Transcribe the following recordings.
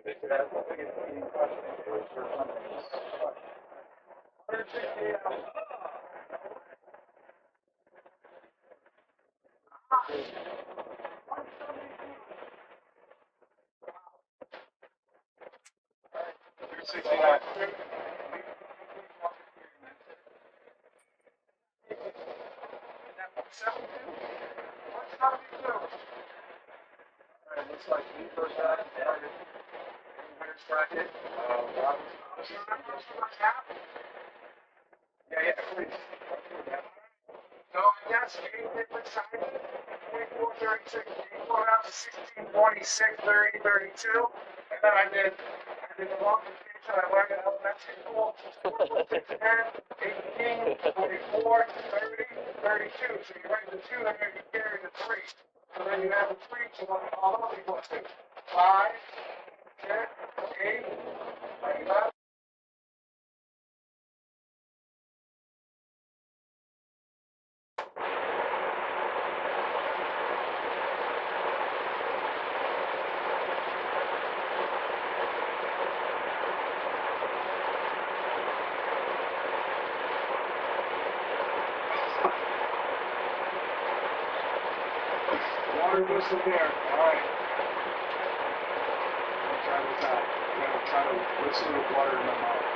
Looks like me first out started winner's bracket. Yeah, please. So I guess 8 different sizes, 24, 36, 84 out to 16, 26, 30, 32. And then I did the multiplication I learned in elementary school. 10, 18, 44, 30, 32. So you write the 2 and then you carry the 3. So then you have the 3, so what all those equals 6, 5, 10, 8, 11. Water whistle there. Alright. Try this out. I'm going to try to whistle with water in my mouth.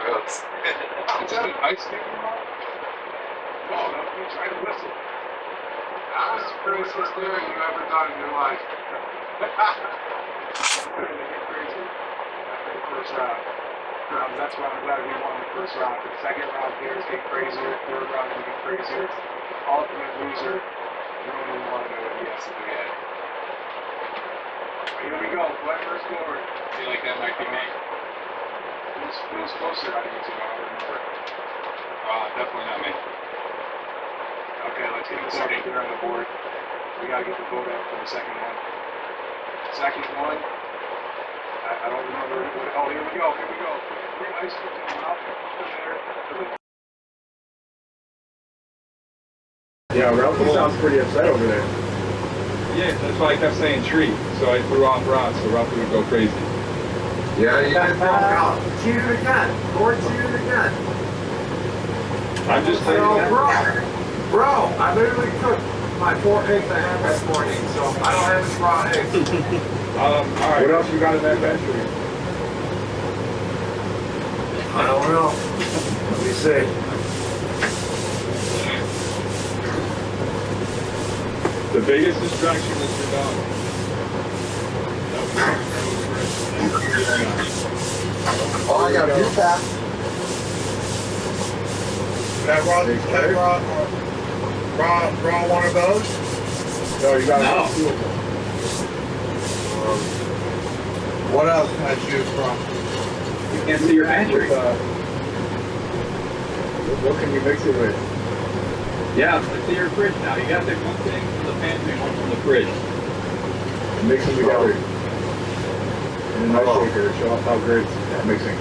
Gross. Is that an ice skate in your mouth? No, let me try to whistle. That was the craziest thing you've ever done in your life. Crazy. After the first round. That's why I'm glad we won the first round. The second round players get crazier, third round we get crazier. Ultimate loser. You don't even want to know what he has to do yet. Here we go. Whoever scored. I feel like that might be me. Who's closer on YouTube? I don't remember. Definitely not me. Okay, let's get the second here on the board. We gotta get the vote up for the second one. Second one. I don't remember. Oh, here we go. Here we go. 3 ice cubes in the mouth. Yeah, Ralphie sounds pretty upset over there. Yeah, that's why I kept saying tree. So I threw off Ross, so Ralphie would go crazy. Yeah, you did out. Cheated again. Lord cheated again. I'm just saying that. Bro, I literally cooked my 4 eggs I had this morning, so I don't have any raw eggs. Alright. What else you got in that pantry? I don't know. Let me see. The biggest distraction is your dog. Oh, I got a few packs. Can I raw one of those? No, you got two of them. What else can I choose from? You can't see your pantry. What can you mix it with? Yeah, let's see your fridge now. You got to take one thing from the pantry and one from the fridge. Mix them together. And an ice shaker, show off how great it's mixing.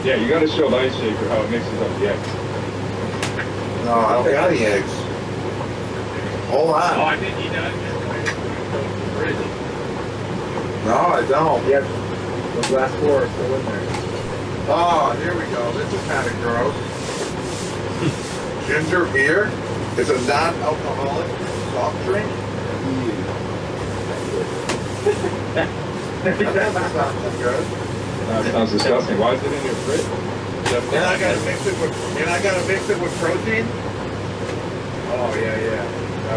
Yeah, you got to show the ice shaker how it mixes up the eggs. No, I don't got any eggs. Hold on. Oh, I think he does. Fridge. No, I don't. Yep. Those last 4 are still in there. Oh, here we go. This is kind of gross. Ginger beer is a non-alcoholic soft drink. That doesn't sound too good. That sounds disgusting. Why is it in your fridge? And I gotta mix it with protein. Oh, yeah.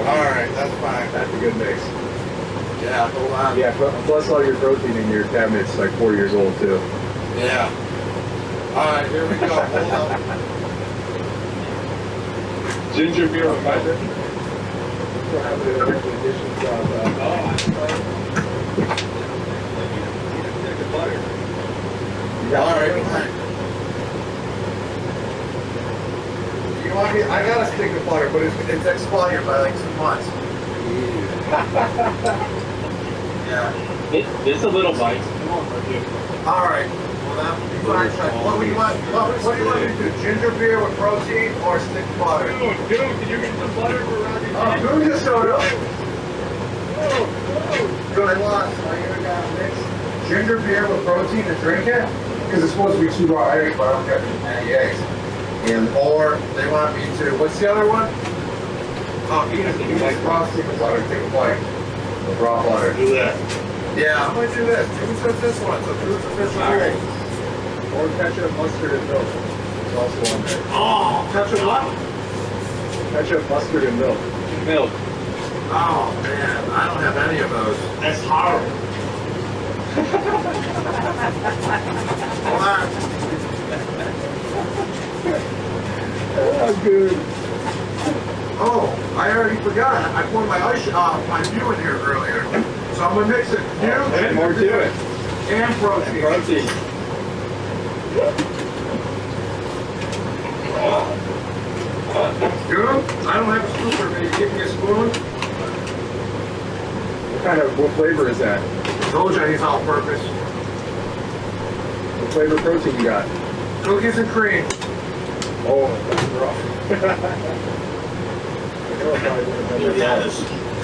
Alright, that's fine. That's a good mix. Yeah, hold on. Yeah, plus all your protein in your cabinet's like 4 years old too. Yeah. Alright, here we go. Hold on. Ginger beer with my drink. We'll have the additions of butter. Alright, fine. You want me? I got a stick of butter, but it's expired by like 2 months. Yeah. It's a little bite. Alright. Hold them. What do you want? What do you want me to do? Ginger beer with protein or stick butter? Dude, can you get some butter for Robbie? Who just showed up? Oh, Good. All you got mix ginger beer with protein and drink it because it's supposed to be 2 raw eggs, but I don't get any eggs. And or they want me to. What's the other one? Oh, eat it. You like raw stick of butter. Take a bite of raw butter. Do that. Yeah, I'm gonna do this. Maybe put this one. So fruits official rules. Or ketchup, mustard, and milk. It's also on there. Oh, ketchup what? Ketchup, mustard, and milk. milk. Oh man, I don't have any of those. That's horrible. Hold on. Oh, good. Oh, I already forgot. I poured my my view in here earlier. So I'm gonna mix it. Add more to it. And protein. Protein. Good? I don't have a scooper. Maybe give me a spoon. What flavor is that? Told you I use all purpose. What flavor protein you got? Cookies and cream. Oh, that's rough. Do the honors.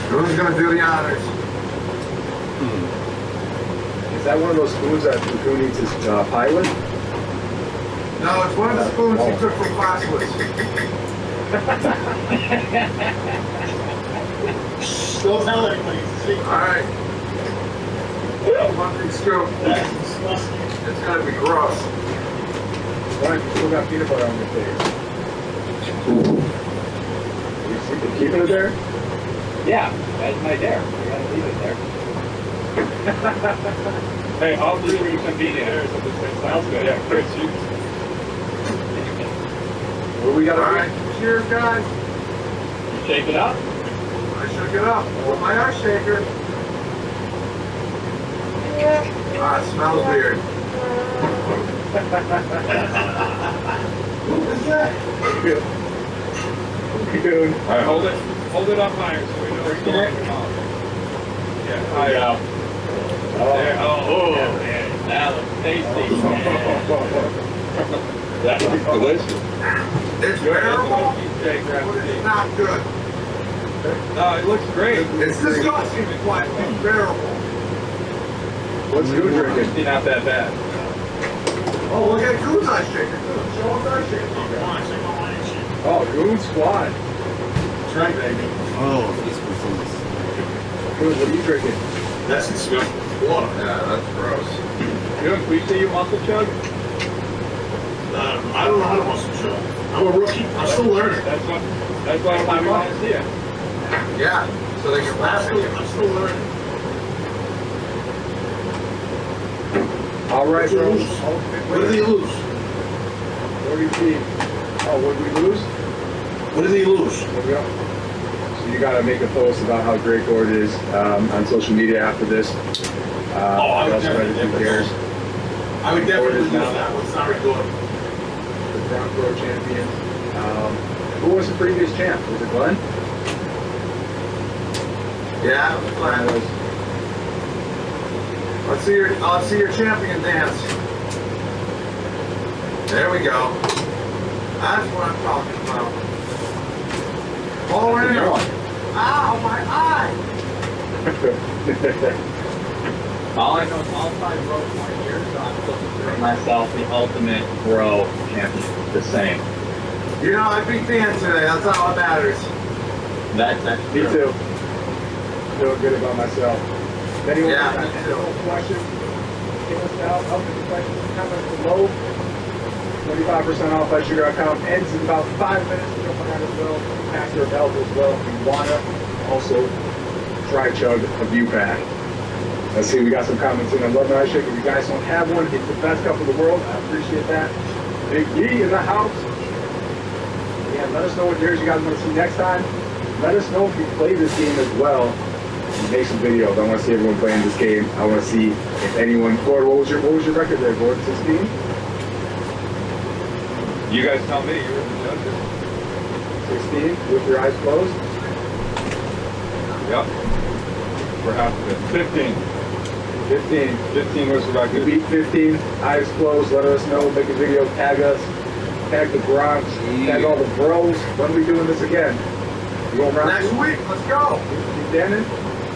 Who's gonna do the honors? Is that one of those spoons that Cocoon eats his pilot? No, it's one of the spoons he took from classless. Don't tell anybody. See? Alright. One big scoop. That's disgusting. It's gonna be gross. Why, you still got peanut butter on your face. You keeping it there? Yeah, that's my dare. I gotta leave it there. Hey, I'll bring you some peanut butter or something. Sounds good. Yeah, Chris, you. What do we got? Alright, cheers guys. You shake it up. I shook it up with my ice shaker. Ah, it smells weird. Who is that? Cocoon. All right, hold it up higher so we know where you're going. Yeah, higher. There. Oh, man, that looks tasty. That looks delicious. It's terrible, but it's not good. No, it looks great. It's disgusting, it's like it's terrible. What's Cocoon drinking? It's not that bad. Oh, look at Goon's ice shaker. Show him the ice shaker. Come on, check out my shit. Oh, Cocoon Squad. That's right, baby. Oh, this was Cocoon, what are you drinking? That's disgusting. Water. Yeah, that's gross. Good. We see you muscle chug. I don't know how to muscle chug. I'm a rookie. I'm still learning. That's why we want to see it. Yeah, so they can laugh at you. I'm still learning. All right, What did bro. he lose? What did he lose? What do you see? Oh, what did we lose? What did he lose? There we go. So you got to make a post about how great Gord is on social media after this. I would also definitely who cares. I would definitely Gord is do now that. What's not good? the Front Row champion. Who was the previous champ? Was it Glenn? Yeah, fine. Let's see your champion dance. There we go. That's what I'm talking about. Pull in. Ow, my eye! All I know is all 5 rows right here, so I'm still considering myself the ultimate bro champion. The same. You know, I beat Dan today. That's all that matters. That's Me too. Feeling good about myself. Anyone Yeah, got me any too. questions? Give us out. Help with the questions and comments below. 25% off at sugar.com. Ends in about 5 minutes. Jump on that as well. Packs are available as well if you want to. Also, try chug a view pack. Let's see, we got some comments in. I love my ice shaker. If you guys don't have one, it's the best cup in the world. I appreciate that. Big E in the house. Yeah, let us know what yours you guys want to see next time. Let us know if you play this game as well. Make some videos. I want to see everyone playing this game. I want to see if anyone. Gord, what was your record there, Gord? 16? You guys tell me. You're the judges. 16 with your eyes closed? Yep. For half of it. 15. 15 was about You good. beat 15, eyes closed, let us know, make a video, tag us, tag the garage, tag all the bros. When are we doing this again? You going around? Next week, let's go. You Dannon?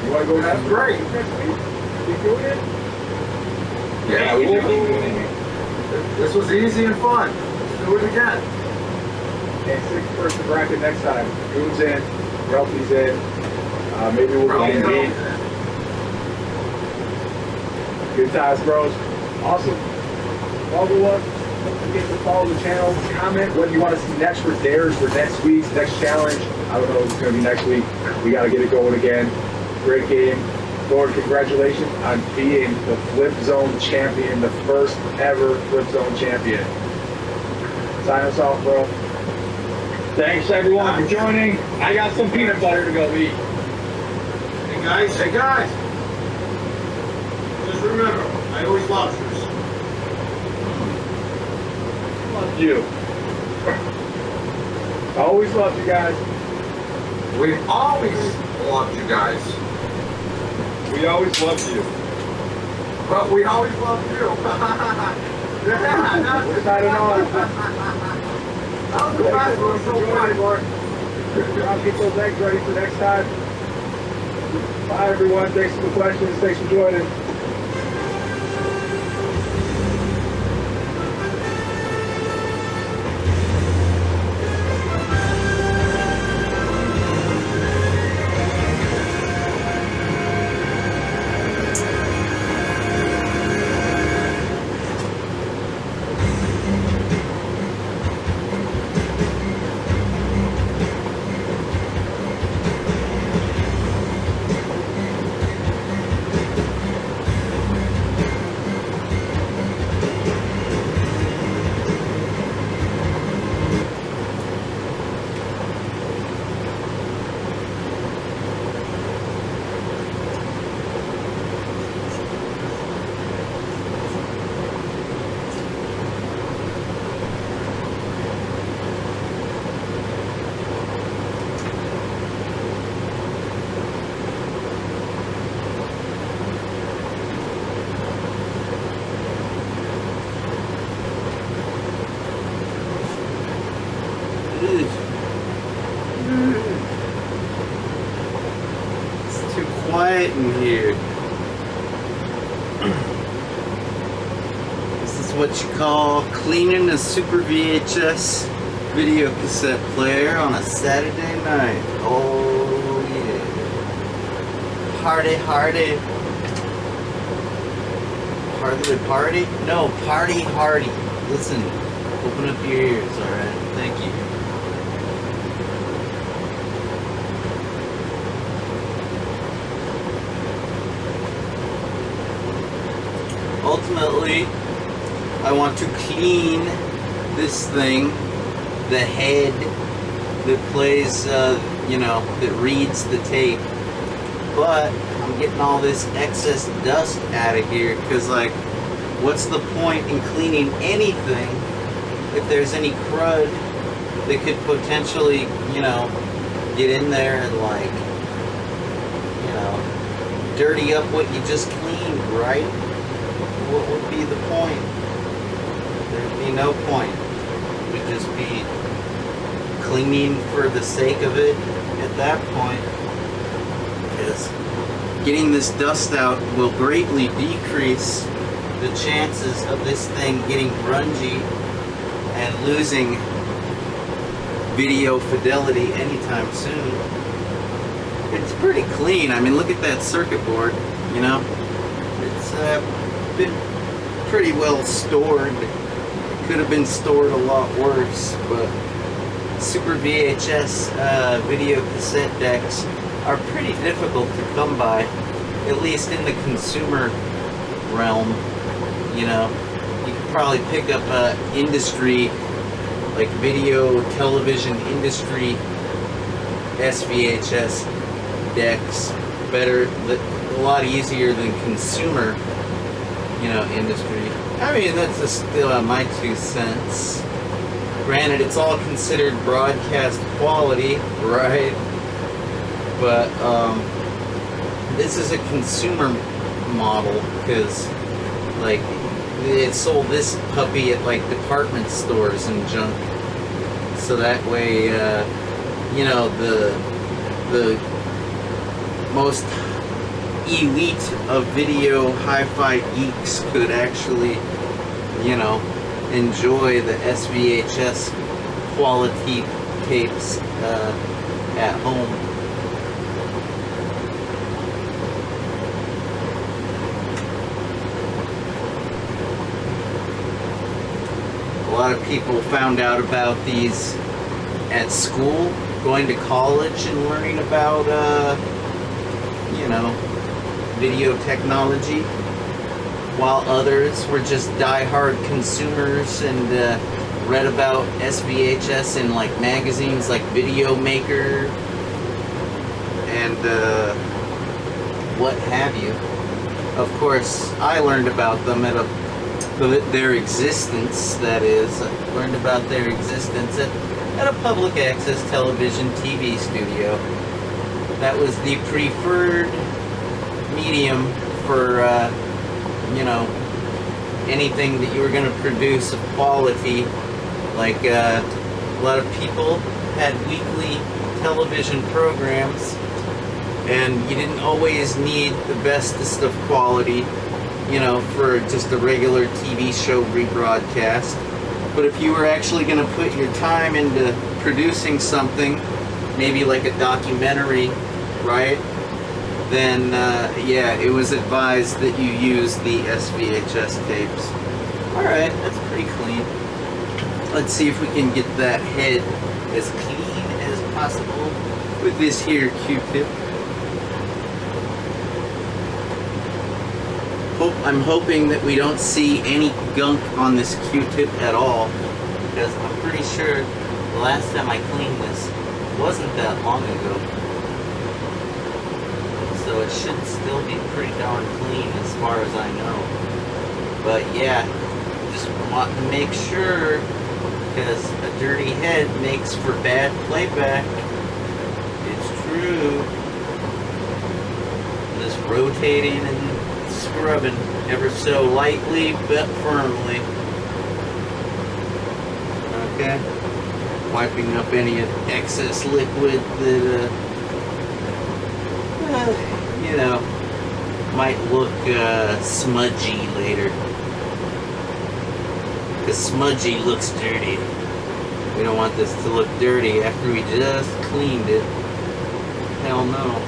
You want to go That's next great. next week? You doing it? Yeah, we we'll do. keep doing it. This was easy and fun. Let's do it again. Okay, 6-person bracket next time. Goon's in, Ralphie's in. Maybe we'll go Ralphie's in. in. Good times, bros. Awesome. Follow us. Don't forget to follow the channel. Comment what you want to see next for dares for next week's next challenge. I don't know if it's going to be next week. We got to get it going again. Great game. Lord, congratulations on being the Flip Zone champion, the first ever Flip Zone champion. Sign us off, bro. Thanks everyone for joining. I got some peanut butter to go eat. Hey guys. Just remember, I always lobsters. Love you. I always loved you guys. We've always loved you guys. We always loved you. But we always loved you. Yeah, We're signing on. that was the best one so far. I'll get those eggs ready for next time. Bye, everyone. Thanks for the questions. Thanks for joining. It's too quiet in here. This is what you call cleaning a Super VHS video cassette player on a Saturday night. Oh yeah. Party hardy. Party? No, party hardy. Listen, open up your ears, alright? Thank you. Ultimately, I want to clean this thing, the head that plays, that reads the tape. But I'm getting all this excess dust out of here because, like, what's the point in cleaning anything if there's any crud that could potentially, get in there and, like, dirty up what you just cleaned, right? What would be the point? There'd be no point. It would just be cleaning for the sake of it at that point. Because getting this dust out will greatly decrease the chances of this thing getting grungy and losing video fidelity anytime soon. It's pretty clean. I mean, look at that circuit board, It's been pretty well stored. Could have been stored a lot worse, but Super VHS video cassette decks are pretty difficult to come by, at least in the consumer realm. You could probably pick up industry, like video, television industry SVHS decks better, a lot easier than consumer, industry. I mean, that's just still my 2 cents. Granted, it's all considered broadcast quality, right? But this is a consumer model, because like it sold this puppy at like department stores and junk. So that way, you know, the most elite of video hi-fi geeks could actually, you know, enjoy the SVHS quality tapes at home. A lot of people found out about these at school, going to college and learning about, you know, video technology, while others were just die-hard consumers and read about SVHS in like magazines like Video Maker and what have you. Of course, I learned about them at their existence, that is, I learned about their existence at a public access television TV studio. That was the preferred medium for, you know, anything that you were going to produce of quality. Like, a lot of people had weekly television programs, and you didn't always need the bestest of quality, you know, for just a regular TV show rebroadcast. But if you were actually going to put your time into producing something, maybe like a documentary, right? Then, yeah, it was advised that you use the SVHS tapes. Alright, that's pretty clean. Let's see if we can get that head as clean as possible with this here Q-tip. I'm hoping that we don't see any gunk on this Q-tip at all, because I'm pretty sure the last time I cleaned this wasn't that long ago. So it should still be pretty darn clean as far as I know. But yeah, just want to make sure, because a dirty head makes for bad playback. It's true. Just rotating and scrubbing ever so lightly but firmly. Okay. Wiping up any excess liquid that, you know, might look smudgy later. Because smudgy looks dirty. We don't want this to look dirty after we just cleaned it. Hell no.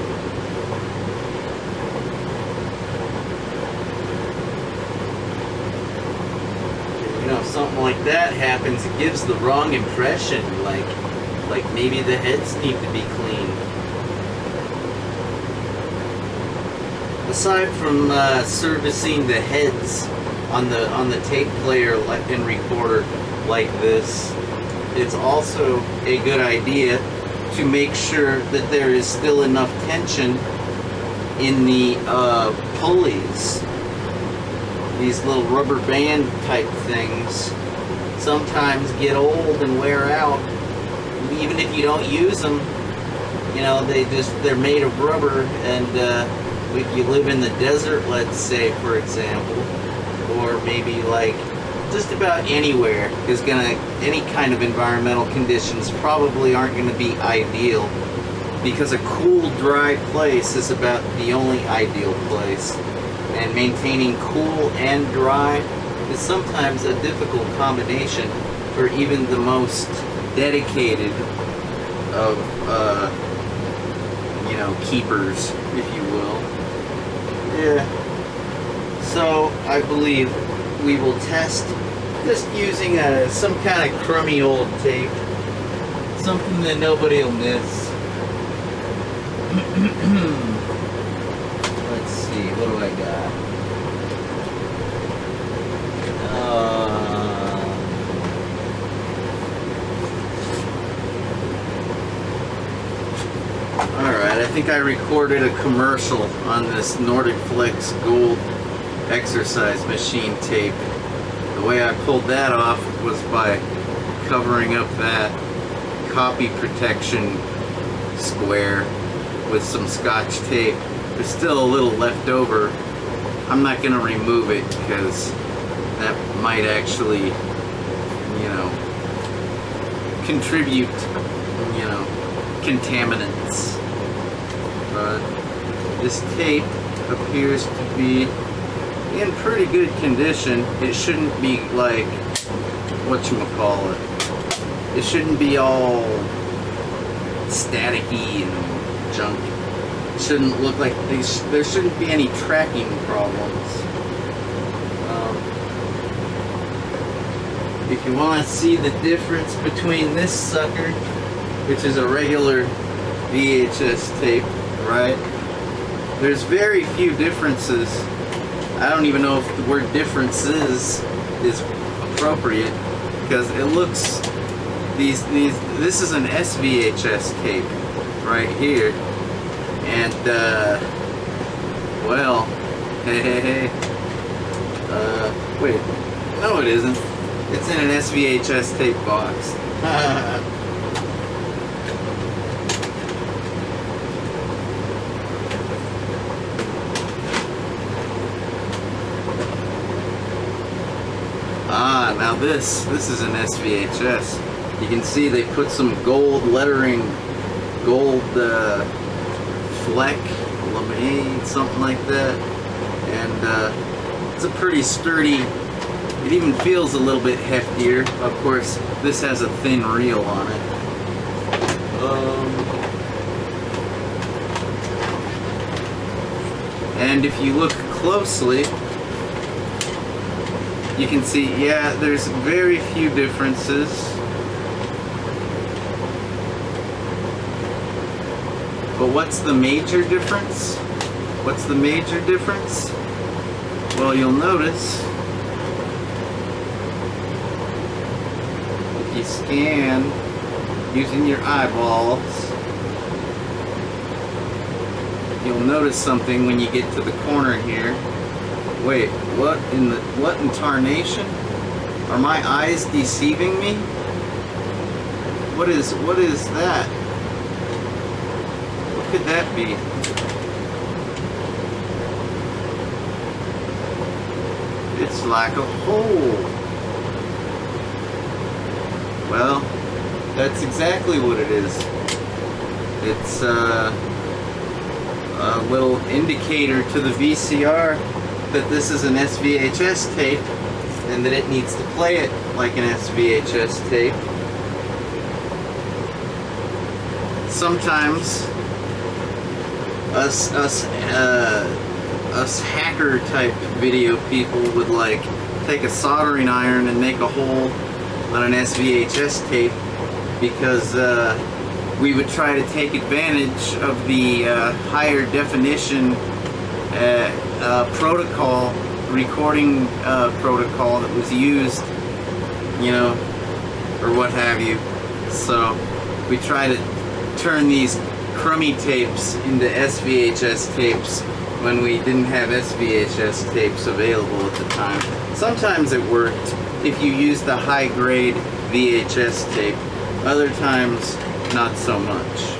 You know, if something like that happens, it gives the wrong impression. Like maybe the heads need to be cleaned. Aside from servicing the heads on the tape player and recorder like this, it's also a good idea to make sure that there is still enough tension in the pulleys. These little rubber band type things sometimes get old and wear out. Even if you don't use them, you know, they're made of rubber, and if you live in the desert, let's say, for example, or maybe like just about anywhere any kind of environmental conditions probably aren't going to be ideal, because a cool, dry place is about the only ideal place, and maintaining cool and dry is sometimes a difficult combination for even the most dedicated of you know, keepers, if you will. Yeah. So I believe we will test just using some kind of crummy old tape, something that nobody will miss. Let's see, what do I got? Alright, I think I recorded a commercial on this Nordic Flex Gold exercise machine tape. The way I pulled that off was by covering up that copy protection square with some Scotch tape. There's still a little left over I'm not gonna remove it because that might actually, you know, contribute, you know, contaminants. But this tape appears to be in pretty good condition. It shouldn't be like, whatchamacallit, it shouldn't be all staticky and junk. It shouldn't look like there shouldn't be any tracking problems. If you want to see the difference between this sucker, which is a regular VHS tape, right? There's very few differences. I don't even know if the word differences is appropriate, because it looks, this is an SVHS tape right here, and well, hey, wait, no it isn't. It's in an SVHS tape box. Now this is an SVHS. You can see they put some gold lettering, gold fleck, laminate, something like that, and it's a pretty sturdy. It even feels a little bit heftier. Of course, this has a thin reel on it. And if you look closely, you can see, yeah, there's very few differences. But what's the major difference? What's the major difference? Well, you'll notice if you scan using your eyeballs, you'll notice something when you get to the corner here. Wait, what in tarnation? Are my eyes deceiving me? What is that? What could that be? It's like a hole. Well, that's exactly what it is. It's a little indicator to the VCR that this is an SVHS tape and that it needs to play it like an SVHS tape. Sometimes us hacker type video people would like take a soldering iron and make a hole on an SVHS tape because we would try to take advantage of the higher definition protocol, recording protocol that was used, you know, or what have you. So we try to turn these crummy tapes into SVHS tapes when we didn't have SVHS tapes available at the time. Sometimes it worked if you used the high grade VHS tape. Other times, not so much.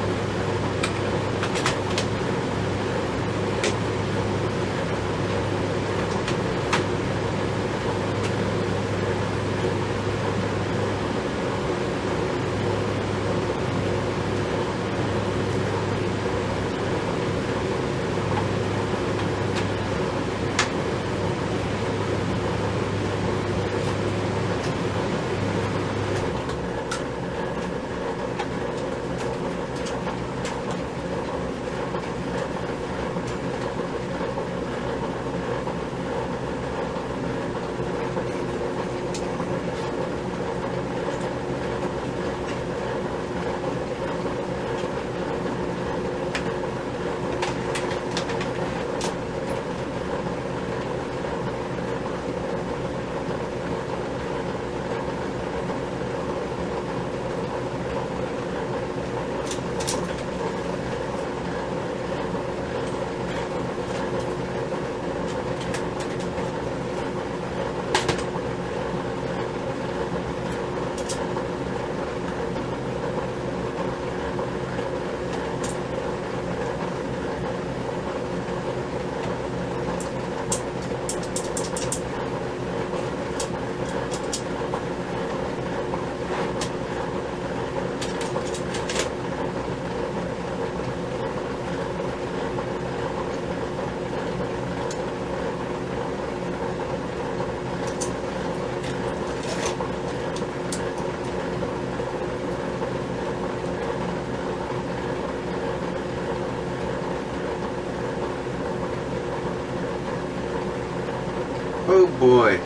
Oh boy.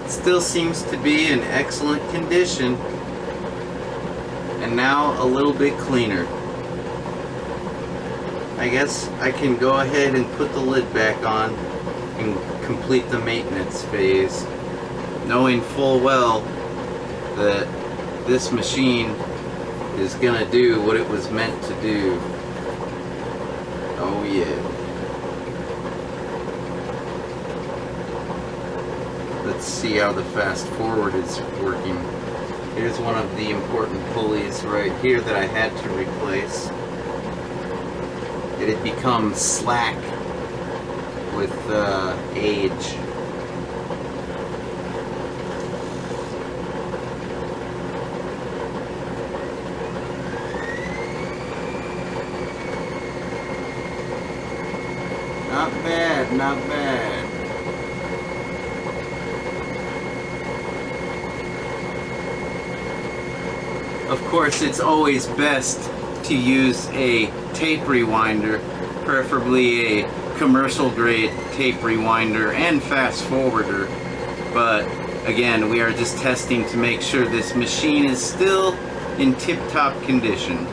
Still seems to be in excellent condition. And now a little bit cleaner. I guess I can go ahead and put the lid back on and complete the maintenance phase, knowing full well that this machine is gonna do what it was meant to do. Oh yeah. Let's see how the fast forward is working. Here's one of the important pulleys right here that I had to replace. It had become slack with age. Not bad, not bad. Of course, it's always best to use a tape rewinder, preferably a commercial grade tape rewinder and fast forwarder. But again, we are just testing to make sure this machine is still in tip-top condition.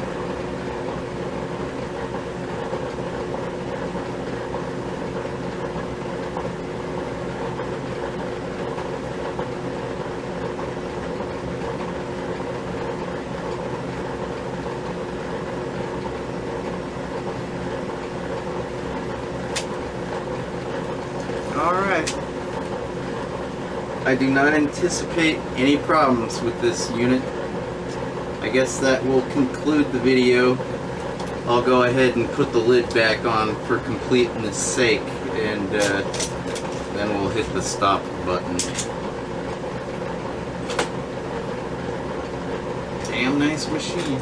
Alright. I do not anticipate any problems with this unit. I guess that will conclude the video. I'll go ahead and put the lid back on for completeness sake, and then we'll hit the stop button. Damn nice machine.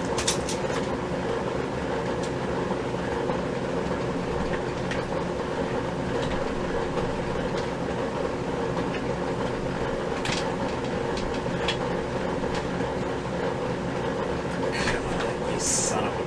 Son of a...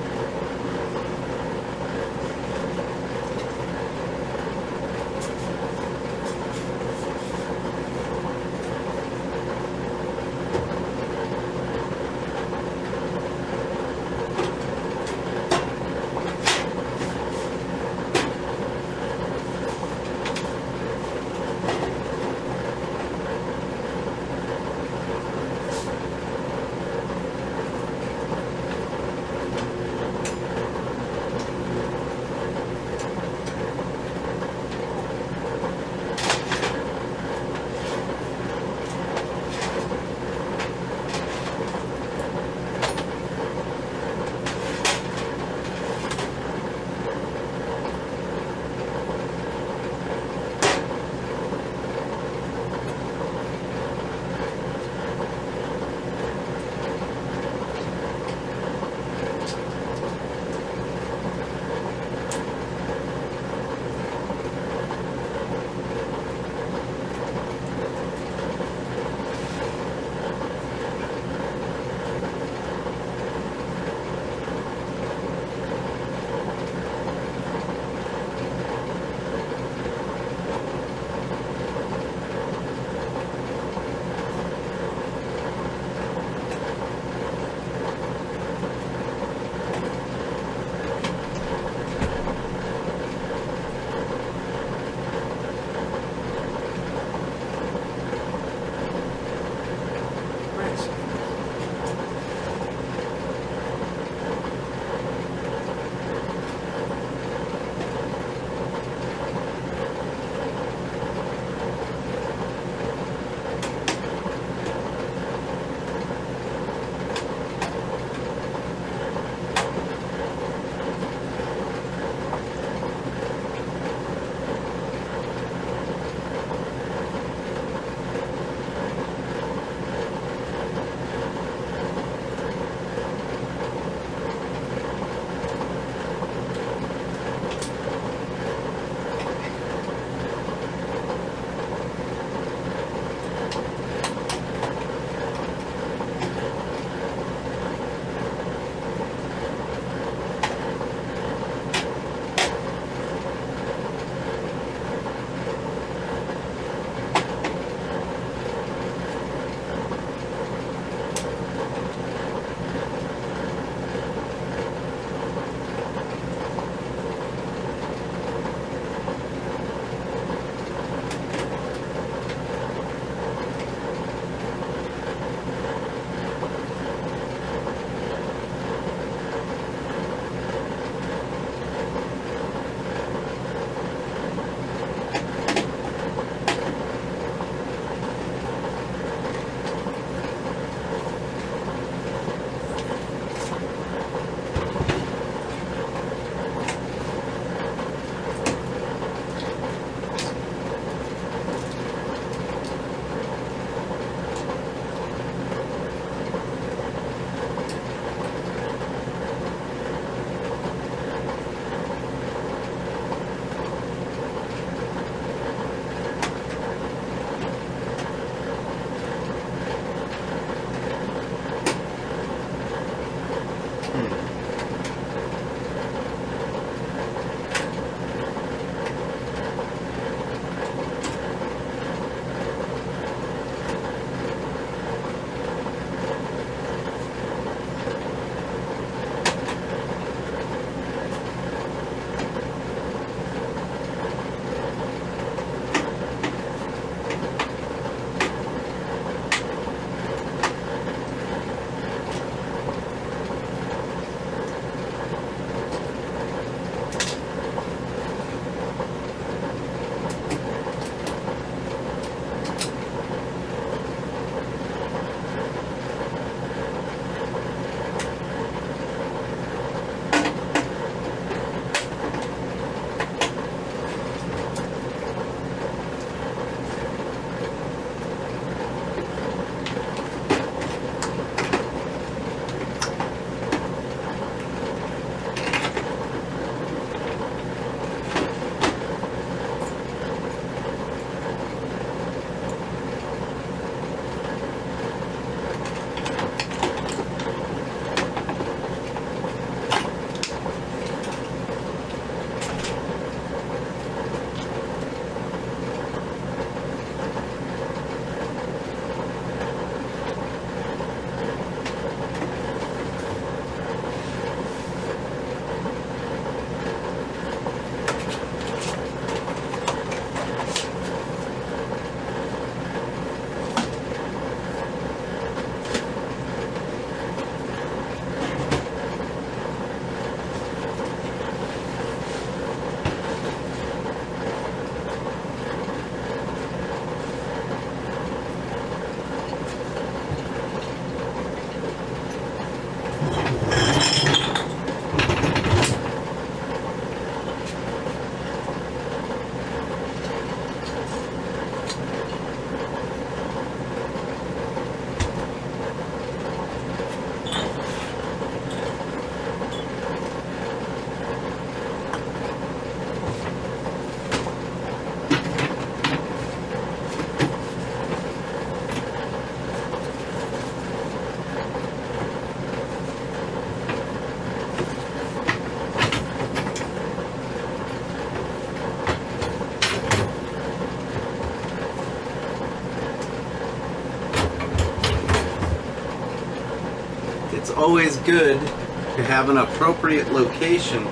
always good to have an appropriate location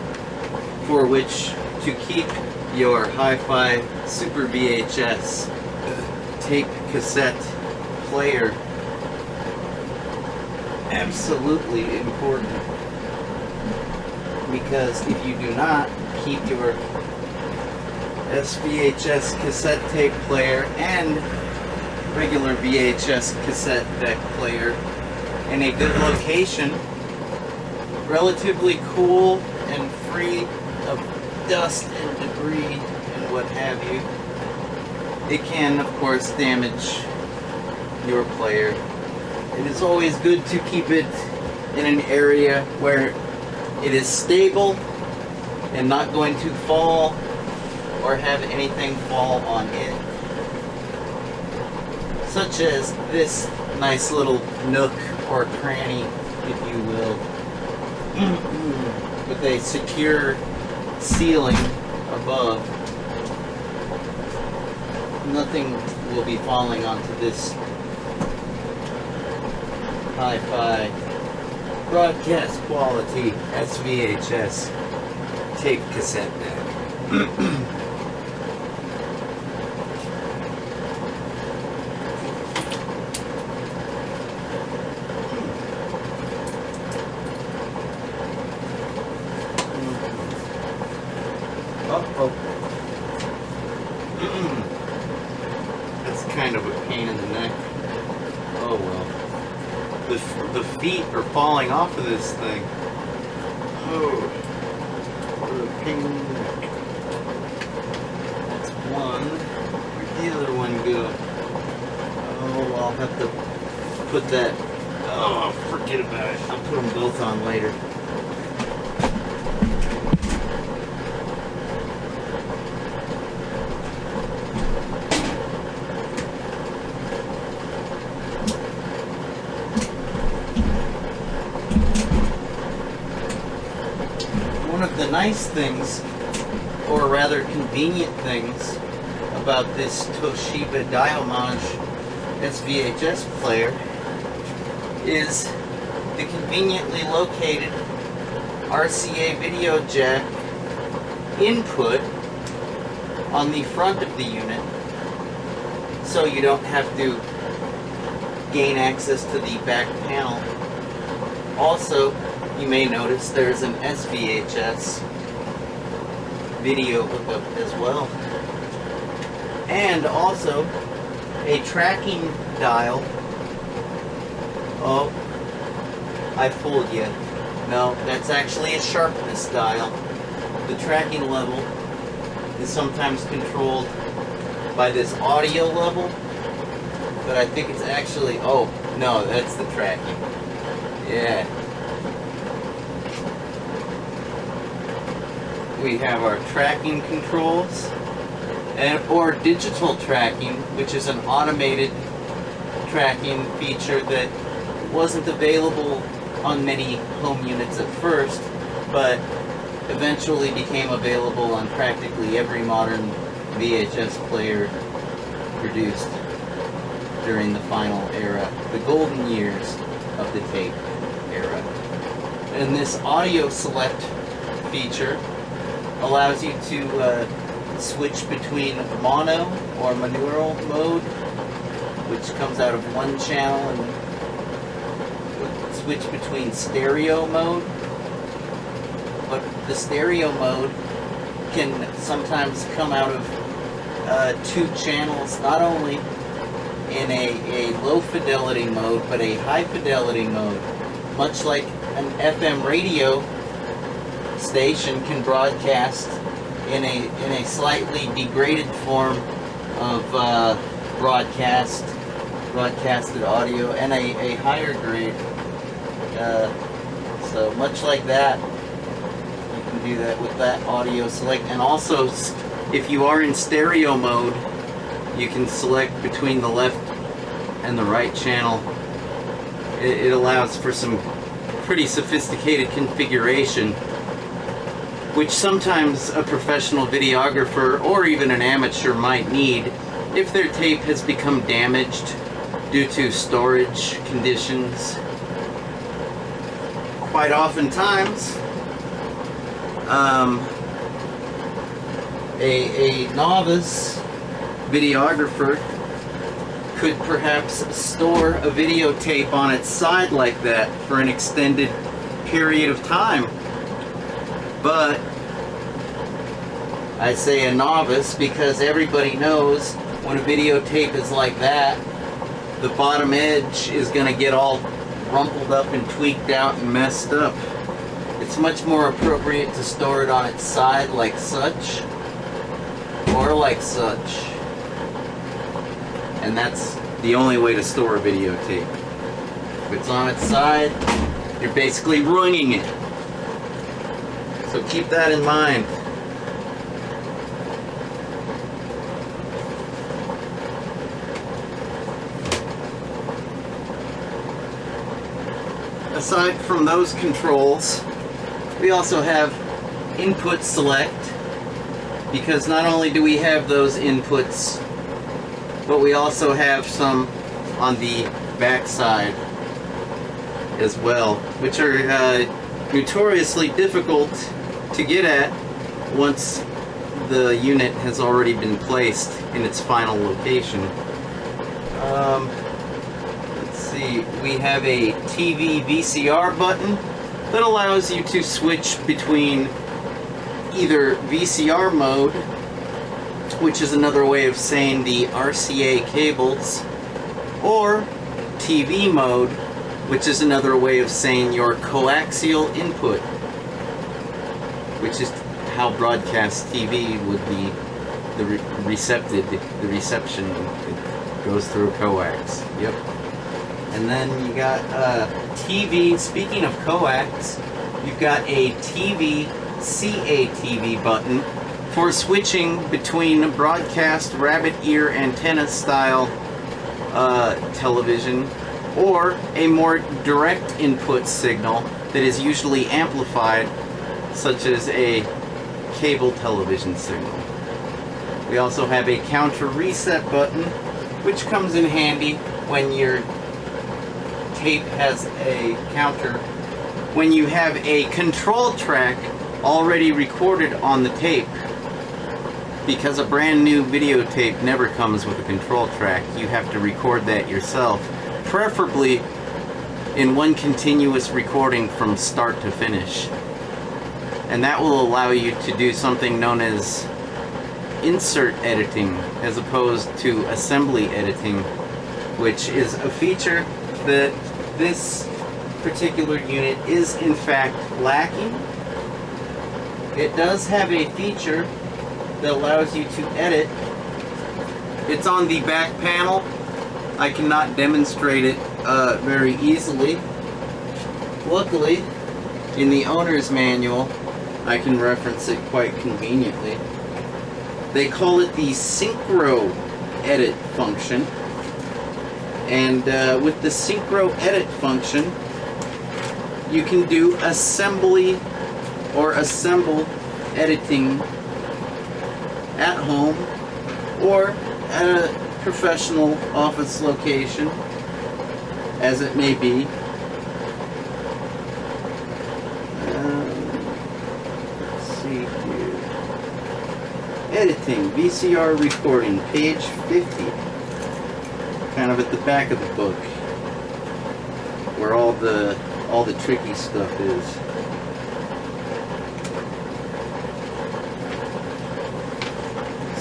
for which to keep your hi-fi Super VHS tape cassette player. Absolutely important, because if you do not keep your SVHS cassette tape player and regular VHS cassette deck player in a good location, relatively cool and free of dust and debris and what have you, it can of course damage your player. It is always good to keep it in an area where it is stable and not going to fall or have anything fall on it. Such as this nice little nook or cranny, if you will, with a secure ceiling above. Nothing will be falling onto this hi-fi broadcast quality SVHS tape cassette deck. That's kind of a pain in the neck. Oh well. The feet are falling off of this thing. Oh. What a pain in the neck. That's one. Where'd the other one go? Oh, I'll have to put that. Oh, forget about it. I'll put them both on later. One of the nice things, or rather convenient things, about this Toshiba Diamond SVHS player is the conveniently located RCA video jack input on the front of the unit, so you don't have to gain access to the back panel. Also, you may notice there's an SVHS video hookup as well. And also a tracking dial. Oh, I fooled you. No, that's actually a sharpness dial. The tracking level is sometimes controlled by this audio level, but I think it's actually, oh, no, that's the tracking. Yeah. We have our tracking controls, or digital tracking, which is an automated tracking feature that wasn't available on many home units at first, but eventually became available on practically every modern VHS player produced during the final era, the golden years of the tape era. And this audio select feature allows you to switch between mono or monaural mode, which comes out of one channel, and switch between stereo mode. But the stereo mode can sometimes come out of two channels, not only in a low fidelity mode, but a high fidelity mode, much like an FM radio station can broadcast in a slightly degraded form of broadcasted audio, and a higher grade. So much like that, you can do that with that audio select. And also, if you are in stereo mode, you can select between the left and the right channel. It allows for some pretty sophisticated configuration, which sometimes a professional videographer or even an amateur might need if their tape has become damaged due to storage conditions. quite oftentimes, a novice videographer could perhaps store a videotape on its side like that for an extended period of time. But I say a novice because everybody knows when a videotape is like that, the bottom edge is going to get all rumpled up and tweaked out and messed up. It's much more appropriate to store it on its side like such, or like such. And that's the only way to store a videotape. If it's on its side, you're basically ruining it. So keep that in mind. Aside from those controls, we also have input select, because not only do we have those inputs, but we also have some on the back side as well, which are notoriously difficult to get at once the unit has already been placed in its final location. Let's see, we have a TV VCR button that allows you to switch between either VCR mode, which is another way of saying the RCA cables, or TV mode, which is another way of saying your coaxial input, which is how broadcast TV would be the reception goes through coax. Yep. And then you got TV. Speaking of coax, you've got a TV CATV button for switching between broadcast rabbit ear antenna style television or a more direct input signal that is usually amplified, such as a cable television signal. We also have a counter reset button, which comes in handy when your tape has a counter. When you have a control track already recorded on the tape, because a brand new videotape never comes with a control track, you have to record that yourself, preferably in one continuous recording from start to finish. And that will allow you to do something known as insert editing as opposed to assembly editing, which is a feature that this particular unit is in fact lacking. It does have a feature that allows you to edit. It's on the back panel. I cannot demonstrate it very easily. Luckily, in the owner's manual, I can reference it quite conveniently. They call it the synchro edit function. And with the synchro edit function, you can do assembly or assemble editing at home or at a professional office location, as it may be. Let's see here. Editing, VCR recording, page 50. Kind of at the back of the book, where all the tricky stuff is.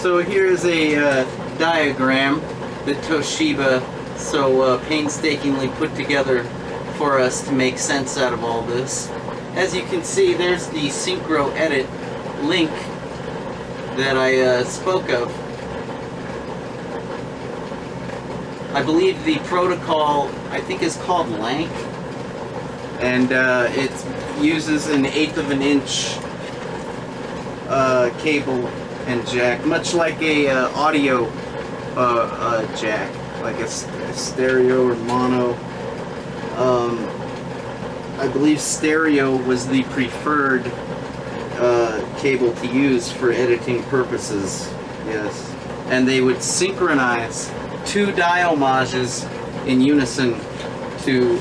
So here's a diagram that Toshiba so painstakingly put together for us to make sense out of all this. As you can see, there's the synchro edit link that I spoke of. I believe the protocol, I think, is called LANC, and it uses an 1/8 of an inch cable and jack, much like a audio jack, like a stereo or mono. I believe stereo was the preferred cable to use for editing purposes, yes. And they would synchronize two dial homages in unison to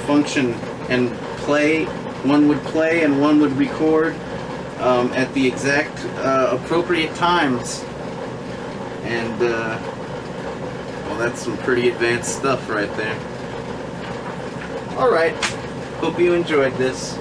function and play one would play and one would record at the exact appropriate times. And well, that's some pretty advanced stuff right there. Alright, hope you enjoyed this.